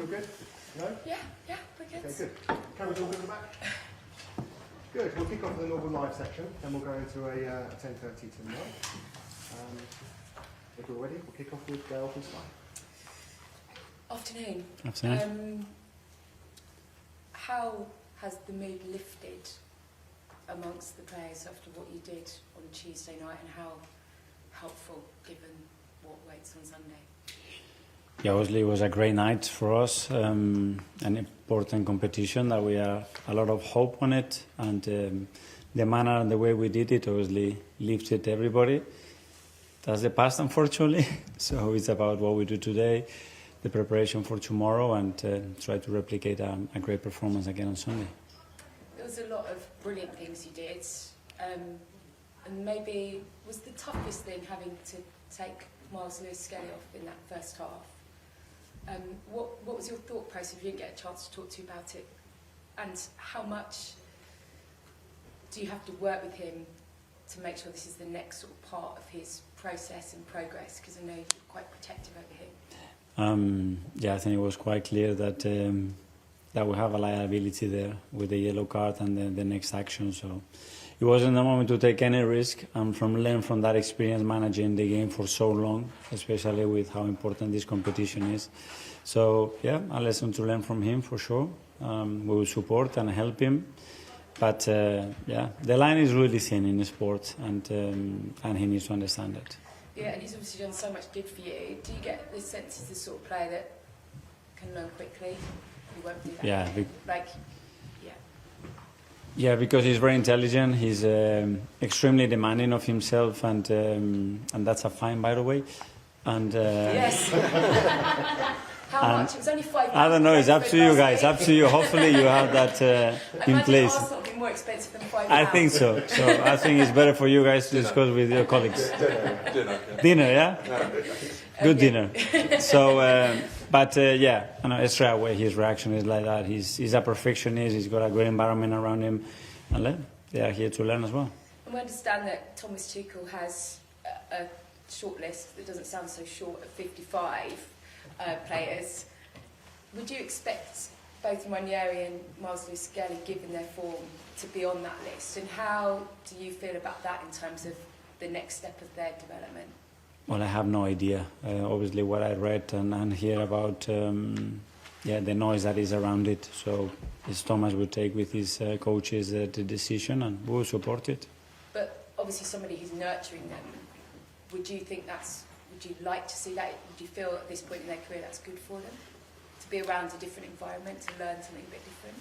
all good? No? Yeah, we're good. Okay, good. Cameras all good in the back? Good. We'll kick off with the normal live section, then we'll go into a 10:30 tonight. If we're ready, we'll kick off with Open Slide. Afternoon. Afternoon. How has the mood lifted amongst the players after what you did on Tuesday night, and how helpful given what waits on Sunday? Yeah, obviously it was a great night for us, an important competition that we have a lot of hope on it, and the manner and the way we did it obviously lifted everybody. That's the past, unfortunately, so it's about what we do today, the preparation for tomorrow, and try to replicate a great performance again on Sunday. There was a lot of brilliant things you did, and maybe was the toughest thing having to take Miles Lewis-Skelly off in that first half. What was your thought process if you didn't get a chance to talk to you about it? And how much do you have to work with him to make sure this is the next sort of part of his process and progress? Because I know you're quite protective over him. Yeah, I think it was quite clear that that we have a liability there with the yellow card and the next action. So it wasn't the moment to take any risk, and learn from that experience managing the game for so long, especially with how important this competition is. So yeah, a lesson to learn from him for sure. We will support and help him, but yeah, the line is really thin in the sport, and he needs to understand that. Yeah, and he's obviously done so much good for you. Do you get the sense he's the sort of player that can learn quickly? He won't do that. Yeah. Yeah, because he's very intelligent. He's extremely demanding of himself, and that's a fine, by the way. And yes. How much? It was only 5 pounds. I don't know. It's up to you guys. Up to you. Hopefully, you have that in place. Arsenal would be more expensive than £5. I think so. So I think it's better for you guys to discuss with your colleagues. Dinner, yeah. Good dinner. So, yeah, I know straight away his reaction is like that. He's a perfectionist. He's got a great environment around him, and they are here to learn as well. And we understand that Thomas Tuchel has a short list that doesn't sound so short of 55 players. Would you expect both Ranieri and Miles Lewis-Skelly, given their form, to be on that list? And how do you feel about that in terms of the next step of their development? Well, I have no idea. Obviously, what I read and hear about, the noise that is around it. So, it's Thomas will take with his coaches the decision, and we will support it. But obviously, somebody who's nurturing them, would you like to see that? Would you feel at this point in their career that's good for them? To be around a different environment, to learn something a bit different?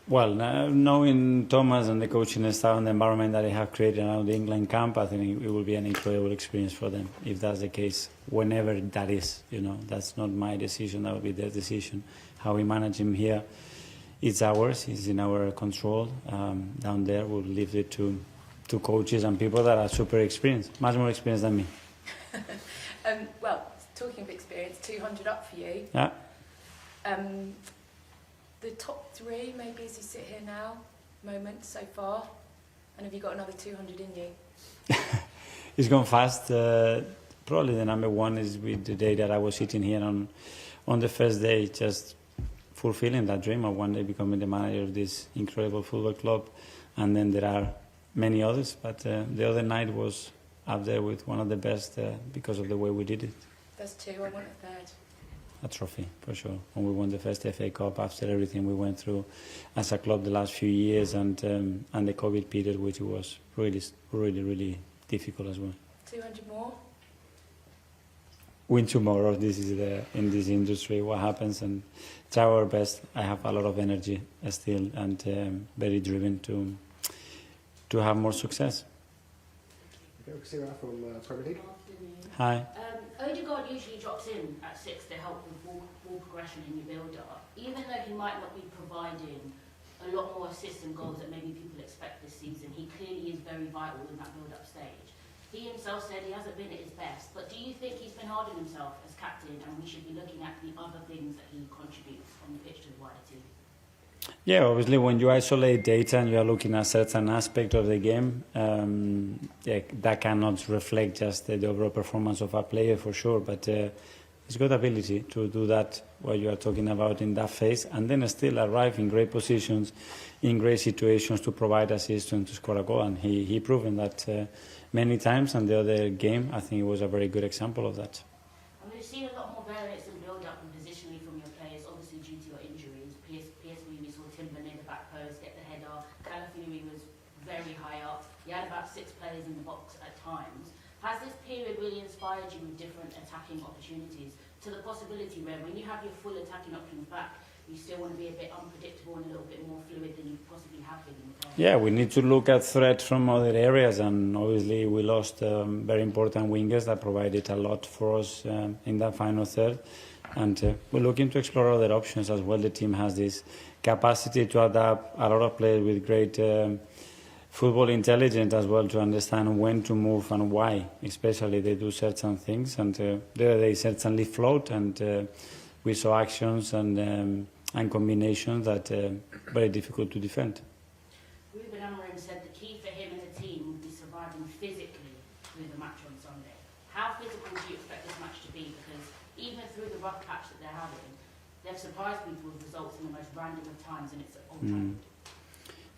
Well, knowing Thomas and the coaching staff and the environment that they have created around the England camp, I think it will be an incredible experience for them, if that's the case, whenever that is. That's not my decision, that will be their decision. How we manage him here, it's ours, it's in our control. Down there, we'll leave it to coaches and people that are super experienced, much more experienced than me. Well, talking of experience, 200 up for you. Yeah. The top 3, maybe as you sit here now, moment so far, and have you got another 200 in you? It's gone fast. Probably the number 1 is with the day that I was sitting here on the first day, just fulfilling that dream of one day becoming the manager of this incredible football club. And then there are many others, but the other night was up there with one of the best because of the way we did it. There's 2, I want a 3rd. A trophy, for sure. When we won the first FA Cup after everything we went through as a club the last few years, and the COVID period, which was really, really, really difficult as well. 200 more? Win tomorrow. This is in this industry what happens, and try our best. I have a lot of energy still, and very driven to have more success. Okay, Sarah from Premier League. Hi. Odegaard usually drops in at 6 to help with ball progression in your build-up. Even though he might not be providing a lot more assists and goals that maybe people expect this season, he clearly is very vital in that build-up stage. He himself said he hasn't been at his best, but do you think he's been hard on himself as captain, and we should be looking at the other things that he contributes on the pitch to the wider team? Yeah, obviously when you isolate data and you are looking at certain aspect of the game, that cannot reflect just the overall performance of a player for sure. But he's got ability to do that, what you are talking about in that phase, and then still arrive in great positions, in great situations to provide assist and to score a goal. And he proven that many times, and the other game, I think it was a very good example of that. And we've seen a lot more variance in build-up and positionally from your players, obviously due to your injuries. PSV, we saw Timber near the back post, get the header. Calafiori was very high up. You had about 6 players in the box at times. Has this period really inspired you with different attacking opportunities to the possibility where when you have your full attacking options back, you still want to be a bit unpredictable and a little bit more fluid than you possibly have been in the past? Yeah, we need to look at threat from other areas, and obviously we lost very important wingers that provided a lot for us in that final third. And we're looking to explore other options as well. The team has this capacity to adapt, a lot of players with great football intelligence as well, to understand when to move and why, especially they do certain things. And there they certainly float, and we saw actions and combinations that very difficult to defend. Ruben Amorim said the key for him and the team would be surviving physically through the match on Sunday. How physical do you expect this match to be? Because even through the rough patch that they're having, they've surprised people with results in the most random of times, and it's Old Trafford.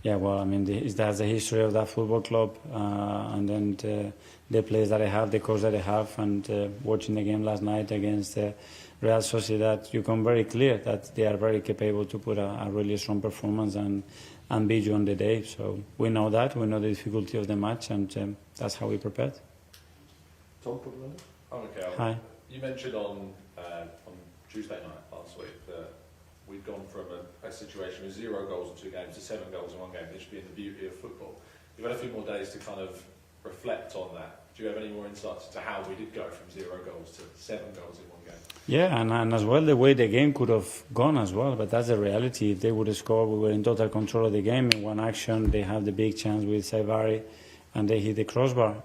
Yeah, well, I mean, that's the history of that football club, and then the players that I have, the coach that I have, and watching the game last night against Real Sociedad, you come very clear that they are very capable to put a really strong performance and beat you on the day. So we know that, we know the difficulty of the match, and that's how we prepared. Tom, put London. Hi, Mikel. Hi. You mentioned on Tuesday night last week that we've gone from a situation with 0 goals in 2 games to 7 goals in 1 game, which being the beauty of football. You've had a few more days to kind of reflect on that. Do you have any more insights into how we did go from 0 goals to 7 goals in 1 game? Yeah, and as well the way the game could have gone as well, but that's the reality. If they would have scored, we were in total control of the game. In one action, they have the big chance with Saivari, and they hit the crossbar.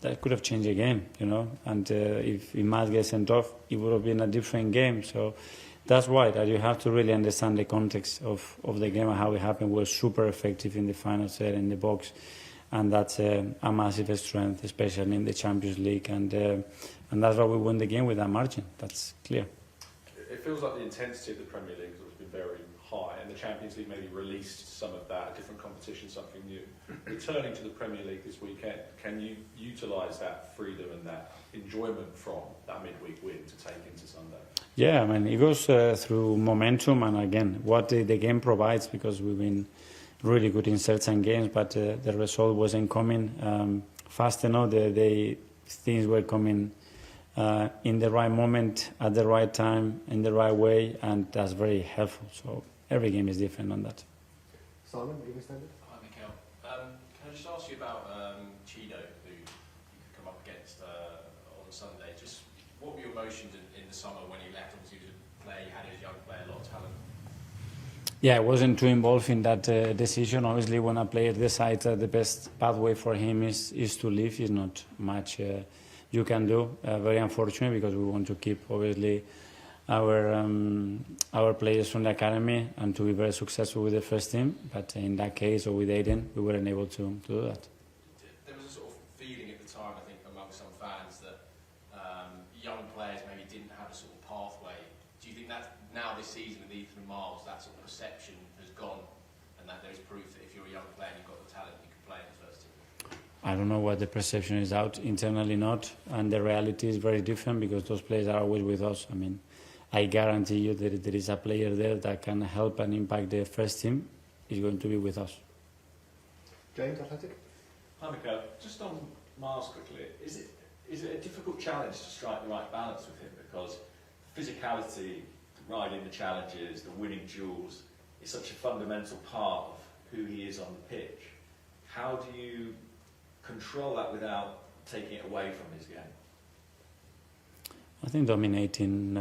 That could have changed the game, you know. And if Imad gets sent off, it would have been a different game. So that's why that you have to really understand the context of the game and how it happened. We're super effective in the final third in the box, and that's a massive strength, especially in the Champions League. And that's why we won the game with that margin. That's clear. It feels like the intensity of the Premier League has always been very high, and the Champions League maybe released some of that, a different competition, something new. Returning to the Premier League this weekend, can you utilise that freedom and that enjoyment from that midweek win to take into Sunday? Yeah, I mean, it goes through momentum and, again, what the game provides, because we've been really good in certain games, but the result wasn't coming fast enough. The things were coming in the right moment, at the right time, in the right way, and that's very helpful. So every game is different on that. Simon, Evening Standard. Hi, Mikel. Can I just ask you about Chido, who you could come up against on Sunday? Just what were your emotions in the summer when he left? Obviously, he was a player, he had his young player, a lot of talent. Yeah, I wasn't too involved in that decision. Obviously, when a player decides that the best pathway for him is to leave, there's not much you can do. Very unfortunate, because we want to keep, obviously, our players from the academy and to be very successful with the first team. But in that case, or with Aiden, we weren't able to do that. There was a sort of feeling at the time, I think, among some fans that young players maybe didn't have a sort of pathway. Do you think that now this season with Ethan and Miles, that sort of perception has gone, and that there's proof that if you're a young player and you've got the talent, you can play in the first team? I don't know what the perception is out internally, not, and the reality is very different, because those players are always with us. I mean, I guarantee you that if there is a player there that can help and impact the first team, is going to be with us. James, Athletic. Hi, Mikel. Just on Miles quickly, is it a difficult challenge to strike the right balance with him? Because physicality, riding the challenges, the winning duels, is such a fundamental part of who he is on the pitch. How do you control that without taking it away from his game? I think dominating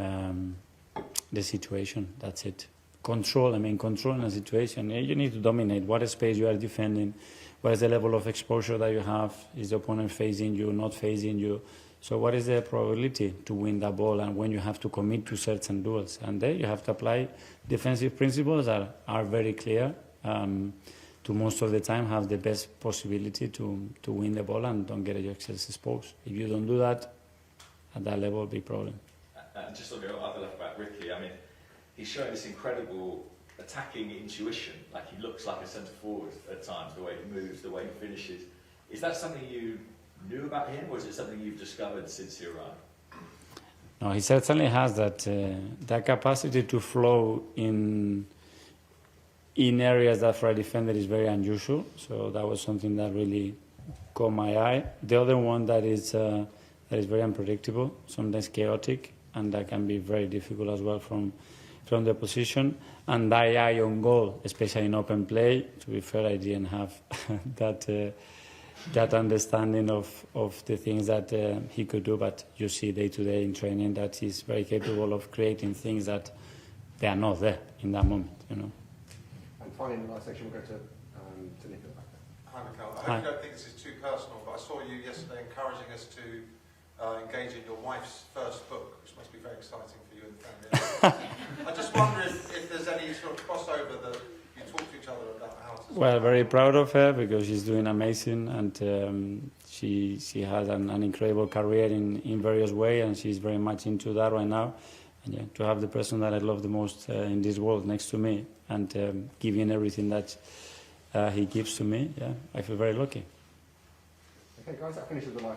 the situation, that's it. Controlling a situation. You need to dominate what space you are defending, what is the level of exposure that you have, is the opponent facing you, not facing you. So what is the probability to win that ball, and when you have to commit to certain duels. And there you have to apply defensive principles that are very clear, to most of the time have the best possibility to win the ball and don't get yourself exposed. If you don't do that, at that level, big problem. And just on the other left back, Ricky, I mean, he's showing this incredible attacking intuition. Like, he looks like a centre forward at times, the way he moves, the way he finishes. Is that something you knew about him, or is it something you've discovered since he arrived? No, he certainly has that capacity to flow in areas that for a defender is very unusual. So that was something that really caught my eye. The other one that is very unpredictable, sometimes chaotic, and that can be very difficult as well from the position. And that eye on goal, especially in open play. To be fair, I didn't have that understanding of the things that he could do, but you see day to day in training that he's very capable of creating things that they are not there in that moment, you know. And finally, in the last section, we'll go to Nicola back there. Hi, Mikel. I Hi. hope you don't think this is too personal, but I saw you yesterday encouraging us to engage in your wife's first book, which must be very exciting for you and the family. I just wonder if there's any sort of crossover that you talk to each other about how to... Well, very proud of her because she's doing amazing, and she has an incredible career in various ways, and she's very much into that right now. And yeah, to have the person that I love the most in this world next to me and giving everything that he gives to me, yeah, I feel very lucky. Okay, guys, that finishes the live